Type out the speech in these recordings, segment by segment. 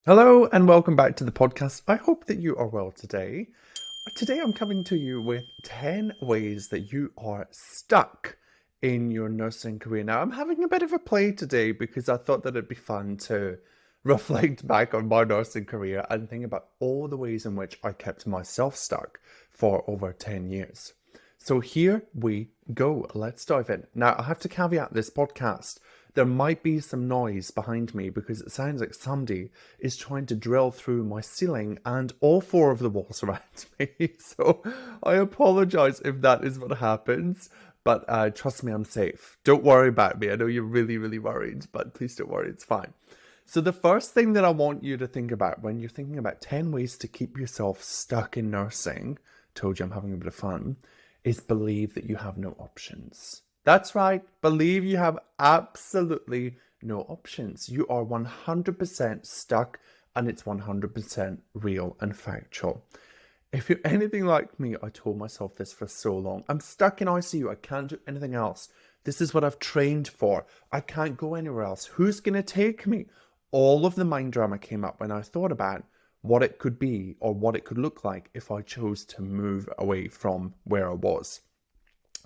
Hello and welcome back to the podcast. I hope that you are well today. Today I'm coming to you with 10 ways that you are stuck in your nursing career. Now, I'm having a bit of a play today because I thought that it'd be fun to reflect back on my nursing career and think about all the ways in which I kept myself stuck for over 10 years. So here we go. Let's dive in. Now, I have to caveat this podcast. There might be some noise behind me because it sounds like somebody is trying to drill through my ceiling and all four of the walls around me. So I apologize if that is what happens, but trust me, I'm safe. Don't worry about me. I know you're really, really worried, but please don't worry. It's fine. So the first thing that I want you to think about when you're thinking about 10 ways to keep yourself stuck in nursing, told you I'm having a bit of fun, is believe that you have no options. That's right. Believe you have absolutely no options. You are 100% stuck and it's 100% real and factual. If you're anything like me, I told myself this for so long. I'm stuck in ICU. I can't do anything else. This is what I've trained for. I can't go anywhere else. Who's going to take me? All of the mind drama came up when I thought about what it could be or what it could look like if I chose to move away from where I was.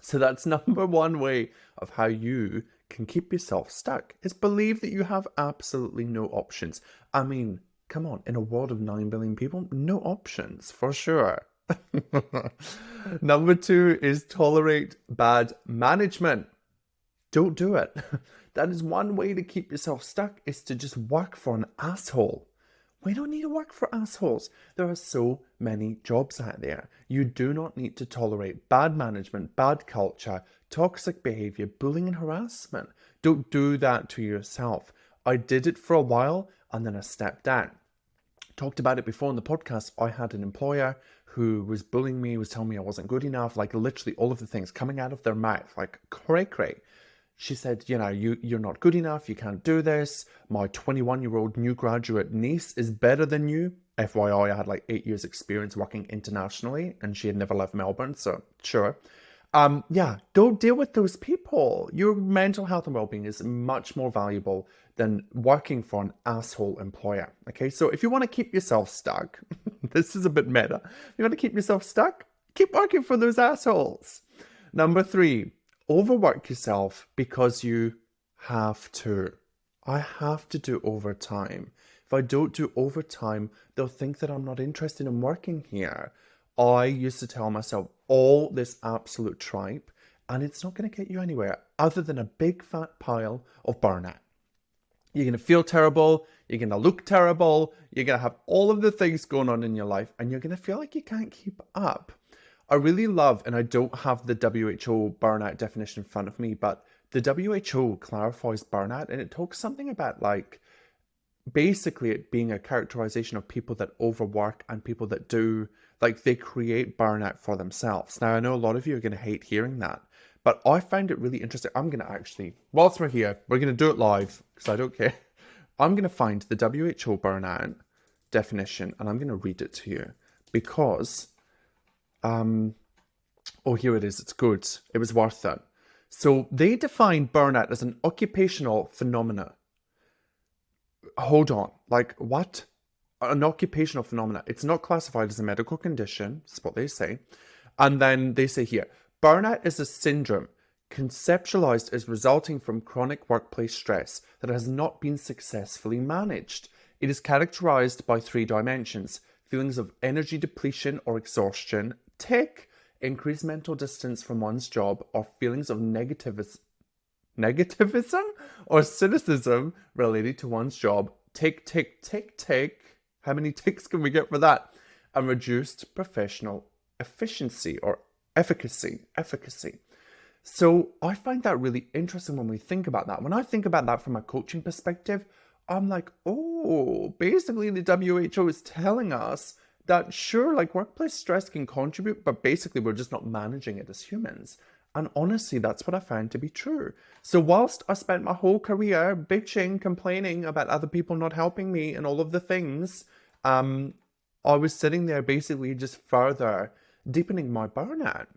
So that's number one way of how you can keep yourself stuck is believe that you have absolutely no options. I mean, come on, in a world of 9 billion people, no options for sure. Number two is tolerate bad management. Don't do it. That is one way to keep yourself stuck is to just work for an asshole. We don't need to work for assholes. There are so many jobs out there. You do not need to tolerate bad management, bad culture, toxic behavior, bullying and harassment. Don't do that to yourself. I did it for a while and then I stepped down. Talked about it before in the podcast. I had an employer who was bullying me, was telling me I wasn't good enough, like literally all of the things coming out of their mouth, like cray cray. She said, you're not good enough. You can't do this. My 21-year-old new graduate niece is better than you. FYI, I had like 8 years experience working internationally and she had never left Melbourne. So sure. Don't deal with those people. Your mental health and well-being is much more valuable than working for an asshole employer. Okay. So if you want to keep yourself stuck, this is a bit meta. If you want to keep yourself stuck, keep working for those assholes. Number three, overwork yourself because you have to. I have to do overtime. If I don't do overtime, they'll think that I'm not interested in working here. I used to tell myself all this absolute tripe, and it's not going to get you anywhere other than a big fat pile of burnout. You're going to feel terrible. You're going to look terrible. You're going to have all of the things going on in your life, and you're going to feel like you can't keep up. I really love, and I don't have the WHO burnout definition in front of me, but the WHO clarifies burnout and it talks something about like basically it being a characterization of people that overwork and people that do like they create burnout for themselves. Now, I know a lot of you are going to hate hearing that, but I find it really interesting. I'm going to actually, whilst we're here, we're going to do it live because I don't care. I'm going to find the WHO burnout definition and I'm going to read it to you because here it is. It's good. It was worth it. So they define burnout as an occupational phenomena. Hold on. Like what? An occupational phenomena. It's not classified as a medical condition. That's what they say. And then they say here, burnout is a syndrome conceptualized as resulting from chronic workplace stress that has not been successfully managed. It is characterized by three dimensions: feelings of energy depletion or exhaustion, increased mental distance from one's job, or feelings of negativism or cynicism related to one's job. How many ticks can we get for that? And reduced professional efficiency or efficacy. So I find that really interesting when we think about that. When I think about that from a coaching perspective, I'm like, oh, basically the WHO is telling us that sure, like workplace stress can contribute, but basically we're just not managing it as humans. And honestly, that's what I found to be true. So whilst I spent my whole career bitching, complaining about other people not helping me and all of the things, I was sitting there basically just further deepening my burnout.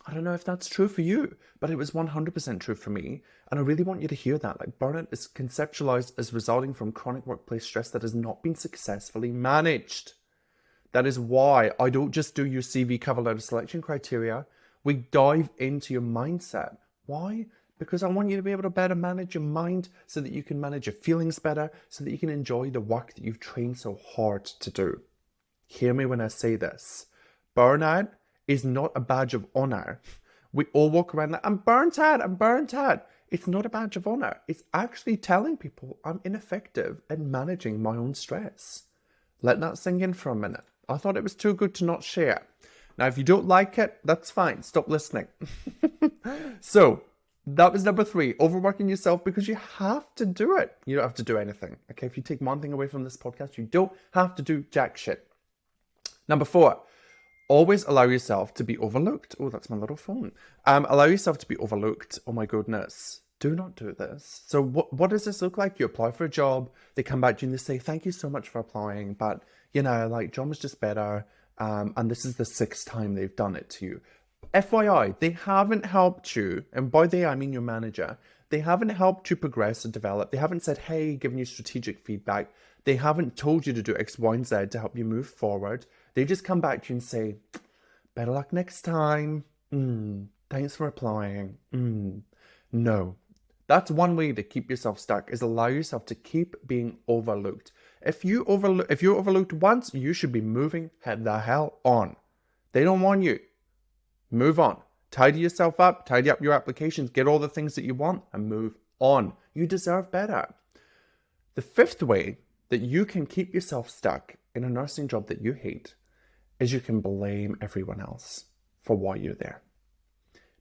I don't know if that's true for you, but it was 100% true for me. And I really want you to hear that. Like, burnout is conceptualized as resulting from chronic workplace stress that has not been successfully managed. That is why I don't just do your CV cover letter selection criteria. We dive into your mindset. Why? Because I want you to be able to better manage your mind so that you can manage your feelings better, so that you can enjoy the work that you've trained so hard to do. Hear me when I say this. Burnout is not a badge of honor. We all walk around like, I'm burnt out. It's not a badge of honor. It's actually telling people I'm ineffective in managing my own stress. Let that sink in for a minute. I thought it was too good to not share. Now, if you don't like it, that's fine. Stop listening. So, that was number 3, overworking yourself because you have to do it. You don't have to do anything. Okay, if you take one thing away from this podcast, you don't have to do jack shit. Number 4, always allow yourself to be overlooked. Oh, that's my little phone. Allow yourself to be overlooked. Oh my goodness. Do not do this. So what does this look like? You apply for a job, they come back to you and they say, thank you so much for applying, but John was just better. And this is the 6th time they've done it to you. FYI, they haven't helped you, and by they I mean your manager. They haven't helped you progress and develop. They haven't said, hey, giving you strategic feedback. They haven't told you to do X, Y, and Z to help you move forward. They just come back to you and say, better luck next time. Thanks for applying. No. That's one way to keep yourself stuck, is allow yourself to keep being overlooked. If you're overlooked once, you should be moving the hell on. They don't want you. Move on. Tidy yourself up, tidy up your applications, get all the things that you want, and move on. You deserve better. The 5th way that you can keep yourself stuck in a nursing job that you hate is you can blame everyone else for why you're there.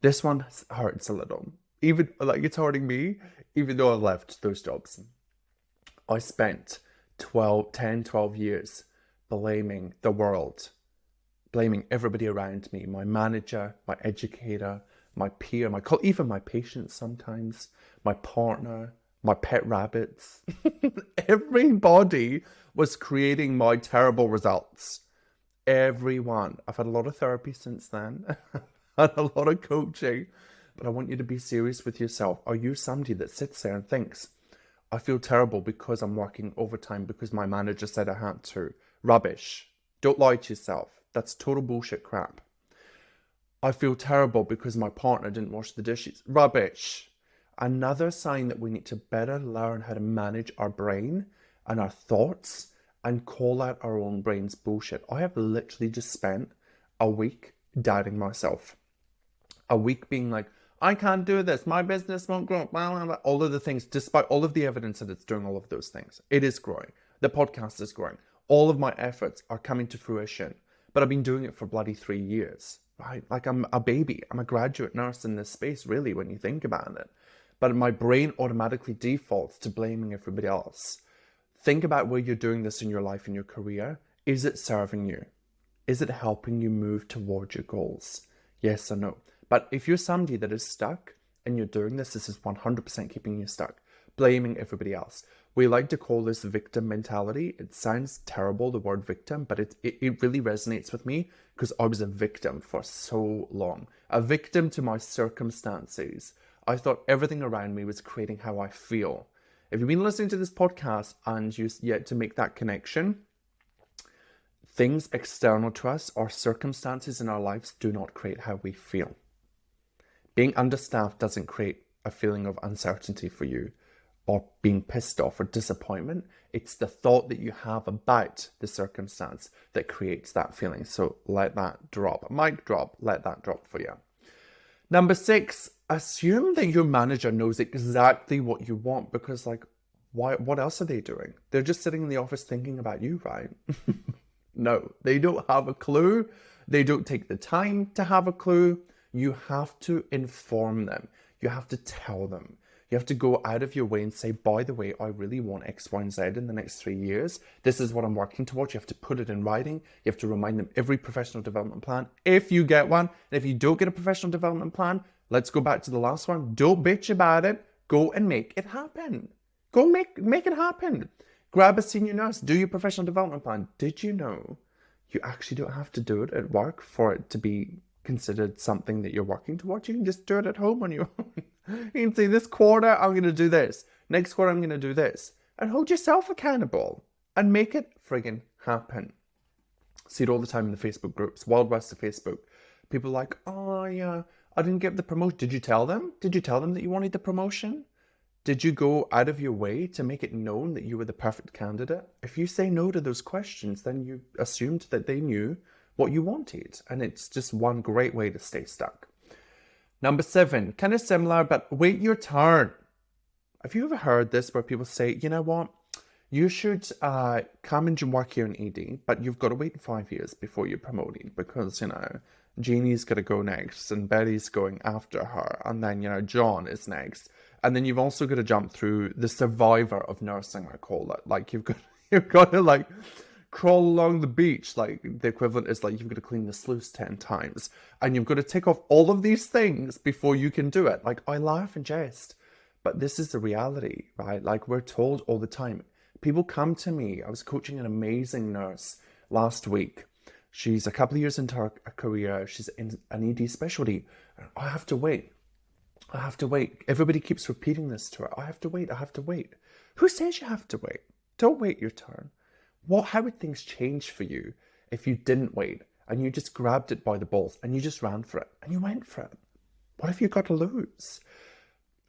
This one hurts a little. Even like it's hurting me, even though I left those jobs. I spent 12 years blaming the world, blaming everybody around me, my manager, my educator, my peer, even my patients sometimes, my partner, my pet rabbits. Everybody was creating my terrible results. Everyone. I've had a lot of therapy since then. Had a lot of coaching. But I want you to be serious with yourself. Are you somebody that sits there and thinks, I feel terrible because I'm working overtime because my manager said I had to? Rubbish. Don't lie to yourself. That's total bullshit crap. I feel terrible because my partner didn't wash the dishes. Rubbish. Another sign that we need to better learn how to manage our brain and our thoughts and call out our own brain's bullshit. I have literally just spent a week doubting myself. A week being like, I can't do this. My business won't grow. All of the things, despite all of the evidence that it's doing all of those things. It is growing. The podcast is growing. All of my efforts are coming to fruition. But I've been doing it for bloody 3 years, right? Like I'm a baby. I'm a graduate nurse in this space, really, when you think about it. But my brain automatically defaults to blaming everybody else. Think about where you're doing this in your life and your career. Is it serving you? Is it helping you move towards your goals? Yes or no? But if you're somebody that is stuck and you're doing this is 100% keeping you stuck, blaming everybody else. We like to call this victim mentality. It sounds terrible, the word victim, but it really resonates with me because I was a victim for so long. A victim to my circumstances. I thought everything around me was creating how I feel. If you've been listening to this podcast and you've yet to make that connection, things external to us or circumstances in our lives do not create how we feel. Being understaffed doesn't create a feeling of uncertainty for you or being pissed off or disappointment. It's the thought that you have about the circumstance that creates that feeling. So let that drop. Mic drop, let that drop for you. Number 6, assume that your manager knows exactly what you want because what else are they doing? They're just sitting in the office thinking about you, right? No, they don't have a clue. They don't take the time to have a clue. You have to inform them. You have to tell them. You have to go out of your way and say, by the way, I really want X, Y, and Z in the next 3 years. This is what I'm working towards. You have to put it in writing. You have to remind them every professional development plan, if you get one. And if you don't get a professional development plan, let's go back to the last one. Don't bitch about it. Go and make it happen. Go make it happen. Grab a senior nurse. Do your professional development plan. Did you know you actually don't have to do it at work for it to be considered something that you're working towards, you can just do it at home on your own. You can say, this quarter, I'm going to do this. Next quarter, I'm going to do this. And hold yourself accountable and make it friggin' happen. See it all the time in the Facebook groups, Wild West of Facebook. People are like, oh yeah, I didn't get the promotion. Did you tell them? Did you tell them that you wanted the promotion? Did you go out of your way to make it known that you were the perfect candidate? If you say no to those questions, then you assumed that they knew what you wanted. And it's just one great way to stay stuck. Number 7, kind of similar, but wait your turn. Have you ever heard this where people say, you know what? You should come and work here in ED, but you've got to wait 5 years before you're promoted because, you know, Jeannie's got to go next and Betty's going after her. And then, you know, John is next. And then you've also got to jump through the survivor of nursing, I call it. Like you've got to like crawl along the beach. Like the equivalent is like you've got to clean the sluice 10 times. And you've got to tick off all of these things before you can do it. Like I laugh and jest, but this is the reality, right? Like we're told all the time. People come to me. I was coaching an amazing nurse last week. She's a couple of years into her career. She's in an ED specialty. I have to wait. I have to wait. Everybody keeps repeating this to her. I have to wait. I have to wait. Who says you have to wait? Don't wait your turn. How would things change for you if you didn't wait and you just grabbed it by the balls and you just ran for it and you went for it? What have you got to lose?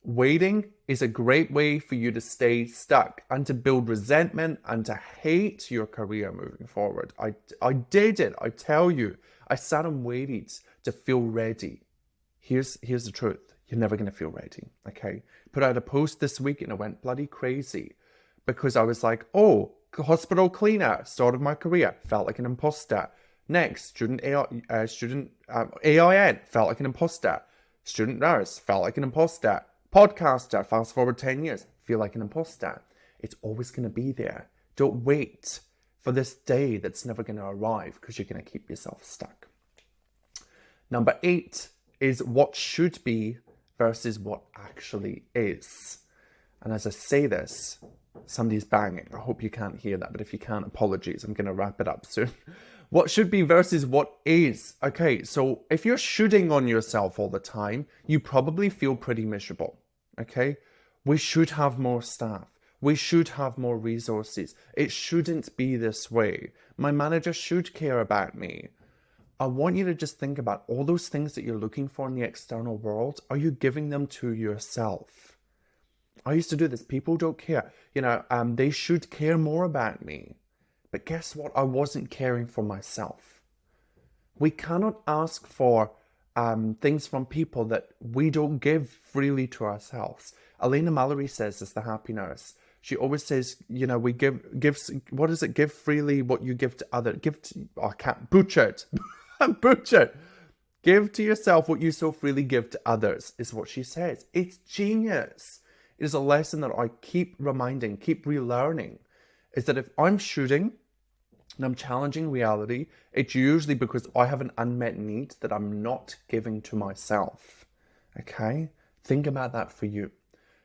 Waiting is a great way for you to stay stuck and to build resentment and to hate your career moving forward. I did it. I tell you, I sat and waited to feel ready. Here's the truth. You're never going to feel ready, okay? Put out a post this week and it went bloody crazy because I was like, oh, hospital cleaner, start of my career, felt like an imposter. Next, student AIN, felt like an imposter. Student nurse, felt like an imposter. Podcaster, fast forward 10 years, feel like an imposter. It's always going to be there. Don't wait for this day that's never going to arrive because you're going to keep yourself stuck. Number 8 is what should be versus what actually is. And as I say this, somebody's banging. I hope you can't hear that, but if you can't, apologies. I'm going to wrap it up soon. What should be versus what is. Okay, so if you're shooting on yourself all the time, you probably feel pretty miserable. Okay, we should have more staff. We should have more resources. It shouldn't be this way. My manager should care about me. I want you to just think about all those things that you're looking for in the external world. Are you giving them to yourself? I used to do this. People don't care. They should care more about me. But guess what? I wasn't caring for myself. We cannot ask for things from people that we don't give freely to ourselves. Elena Mallory says this, the happy nurse. She always says, we give, what is it? Give freely what you give to others. I can't butcher it. Butcher it. Give to yourself what you so freely give to others, is what she says. It's genius. It is a lesson that I keep reminding, keep relearning, is that if I'm shooting and I'm challenging reality, it's usually because I have an unmet need that I'm not giving to myself. Okay? Think about that for you.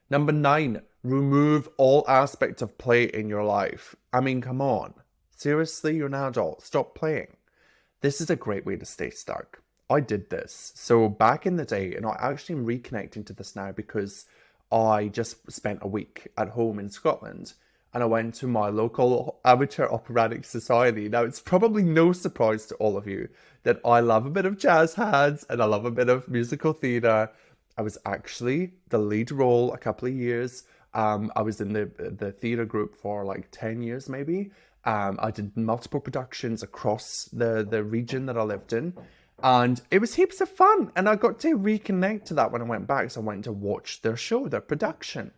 Number 9, remove all aspects of play in your life. I mean, come on. Seriously, you're an adult. Stop playing. This is a great way to stay stuck. I did this. So back in the day, and I actually am reconnecting to this now because I just spent a week at home in Scotland and I went to my local amateur operatic society. Now, it's probably no surprise to all of you that I love a bit of jazz hands and I love a bit of musical theatre. I was actually the lead role a couple of years. I was in the theatre group for like 10 years maybe. I did multiple productions across the region that I lived in. And it was heaps of fun. And I got to reconnect to that when I went back. So I went to watch their show, their production.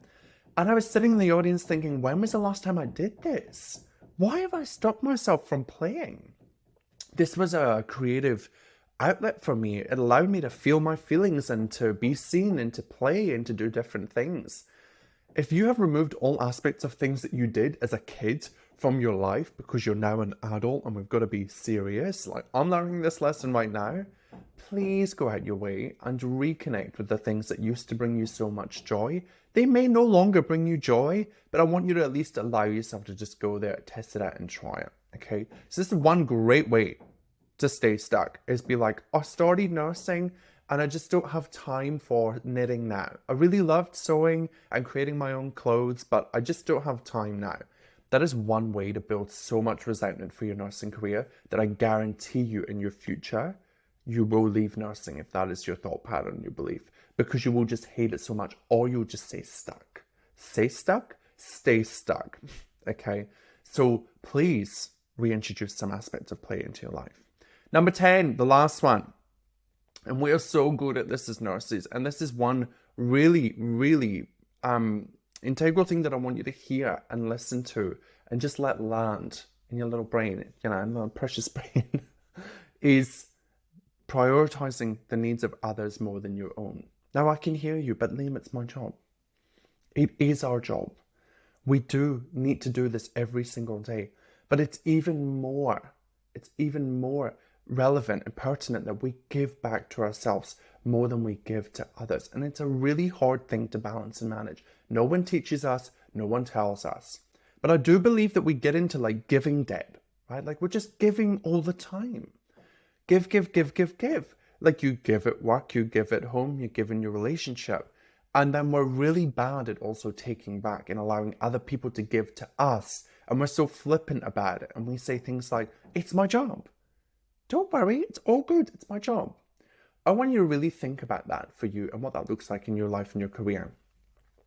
And I was sitting in the audience thinking, when was the last time I did this? Why have I stopped myself from playing? This was a creative outlet for me. It allowed me to feel my feelings and to be seen and to play and to do different things. If you have removed all aspects of things that you did as a kid from your life because you're now an adult and we've got to be serious, like I'm learning this lesson right now, please go out your way and reconnect with the things that used to bring you so much joy. They may no longer bring you joy, but I want you to at least allow yourself to just go there, test it out and try it, okay? So this is one great way to stay stuck is be like, I started nursing and I just don't have time for knitting now. I really loved sewing and creating my own clothes, but I just don't have time now. That is one way to build so much resentment for your nursing career that I guarantee you in your future, you will leave nursing if that is your thought pattern, your belief, because you will just hate it so much, or you'll just stay stuck. Stay stuck, stay stuck. Okay, so please reintroduce some aspects of play into your life. Number 10, the last one. And we are so good at this as nurses. And this is one really, really integral thing that I want you to hear and listen to and just let land in your little brain, in little precious brain, is prioritizing the needs of others more than your own. Now, I can hear you, but Liam, it's my job. It is our job. We do need to do this every single day, but it's even more relevant and pertinent that we give back to ourselves more than we give to others. And it's a really hard thing to balance and manage. No one teaches us, no one tells us. But I do believe that we get into like giving debt, right? Like we're just giving all the time. Give. Like you give at work, you give at home, you give in your relationship. And then we're really bad at also taking back and allowing other people to give to us. And we're so flippant about it. And we say things like, it's my job. Don't worry, it's all good. It's my job. I want you to really think about that for you and what that looks like in your life and your career.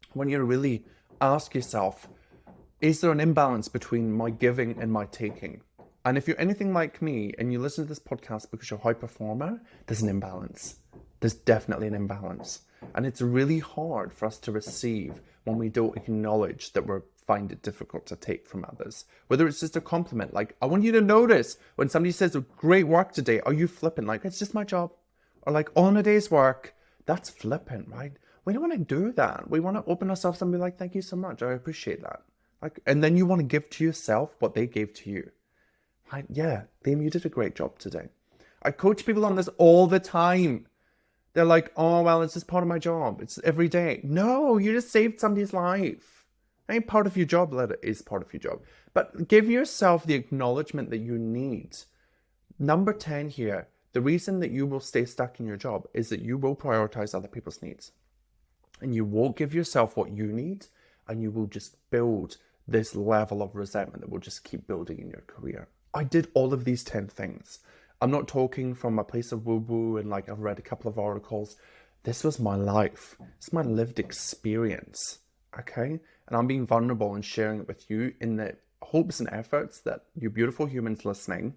I want you to really ask yourself, is there an imbalance between my giving and my taking? And if you're anything like me and you listen to this podcast because you're a high performer, there's an imbalance. There's definitely an imbalance. And it's really hard for us to receive when we don't acknowledge that we find it difficult to take from others. Whether it's just a compliment, like, I want you to notice when somebody says, great work today, are you flippant? Like, it's just my job. Or like, on a day's work, that's flippant, right? We don't want to do that. We want to open ourselves and be like, thank you so much. I appreciate that. Like, and then you want to give to yourself what they gave to you. Right? Yeah, Liam, you did a great job today. I coach people on this all the time. They're like, oh, well, it's just part of my job. It's every day. No, you just saved somebody's life. It ain't part of your job. It is part of your job. But give yourself the acknowledgement that you need. Number 10 here, the reason that you will stay stuck in your job is that you will prioritize other people's needs. And you won't give yourself what you need. And you will just build this level of resentment that will just keep building in your career. I did all of these 10 things. I'm not talking from a place of woo-woo and like I've read a couple of articles. This was my life. It's my lived experience, okay? And I'm being vulnerable and sharing it with you in the hopes and efforts that you beautiful humans listening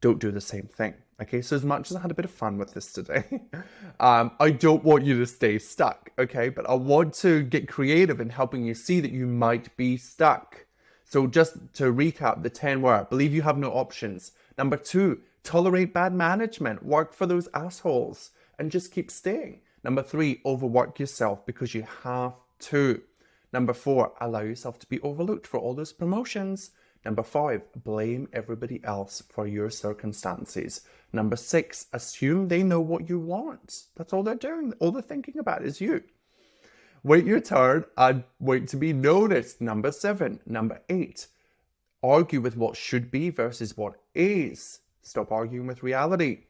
don't do the same thing, okay? So as much as I had a bit of fun with this today, I don't want you to stay stuck, okay? But I want to get creative in helping you see that you might be stuck. So just to recap, the 10 were, believe you have no options. Number 2, tolerate bad management, work for those assholes, and just keep staying. Number 3, overwork yourself because you have to. Number 4, allow yourself to be overlooked for all those promotions. Number 5, blame everybody else for your circumstances. Number 6, assume they know what you want. That's all they're doing. All they're thinking about is you. Wait your turn and wait to be noticed. Number 7. Number 8, argue with what should be versus what is. Stop arguing with reality.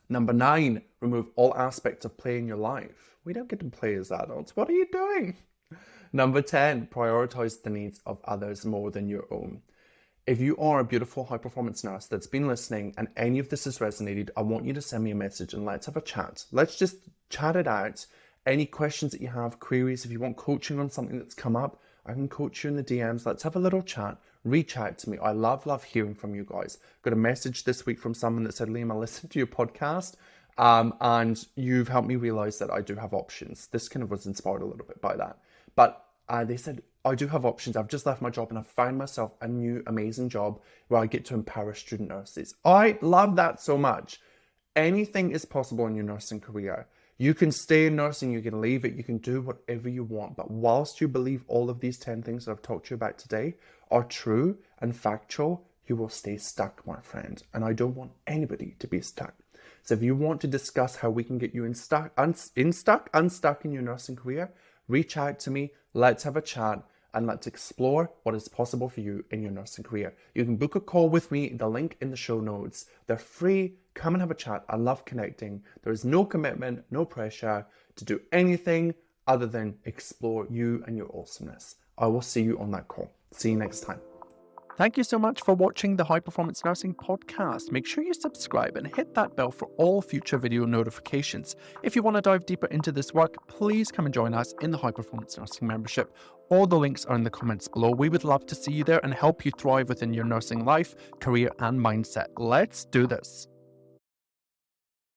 Number 9, remove all aspects of play in your life. We don't get to play as adults. What are you doing? Number 10, prioritize the needs of others more than your own. If you are a beautiful high performance nurse that's been listening and any of this has resonated, I want you to send me a message and let's have a chat. Let's just chat it out. Any questions that you have, queries, if you want coaching on something that's come up, I can coach you in the DMs. Let's have a little chat. Reach out to me. I love hearing from you guys. Got a message this week from someone that said, Liam, I listened to your podcast and you've helped me realize that I do have options. This kind of was inspired a little bit by that. But they said, I do have options. I've just left my job and I've found myself a new amazing job where I get to empower student nurses. I love that so much. Anything is possible in your nursing career. You can stay in nursing, you can leave it, you can do whatever you want. But whilst you believe all of these 10 things that I've talked to you about today are true and factual, you will stay stuck, my friend. And I don't want anybody to be stuck. So if you want to discuss how we can get you unstuck in your nursing career, reach out to me. Let's have a chat. and let's explore what is possible for you in your nursing career. You can book a call with me, the link in the show notes. They're free. Come and have a chat. I love connecting. There is no commitment, no pressure to do anything other than explore you and your awesomeness. I will see you on that call. See you next time. Thank you so much for watching the High Performance Nursing Podcast. Make sure you subscribe and hit that bell for all future video notifications. If you want to dive deeper into this work, please come and join us in the High Performance Nursing membership. All the links are in the comments below. We would love to see you there and help you thrive within your nursing life, career, and mindset. Let's do this.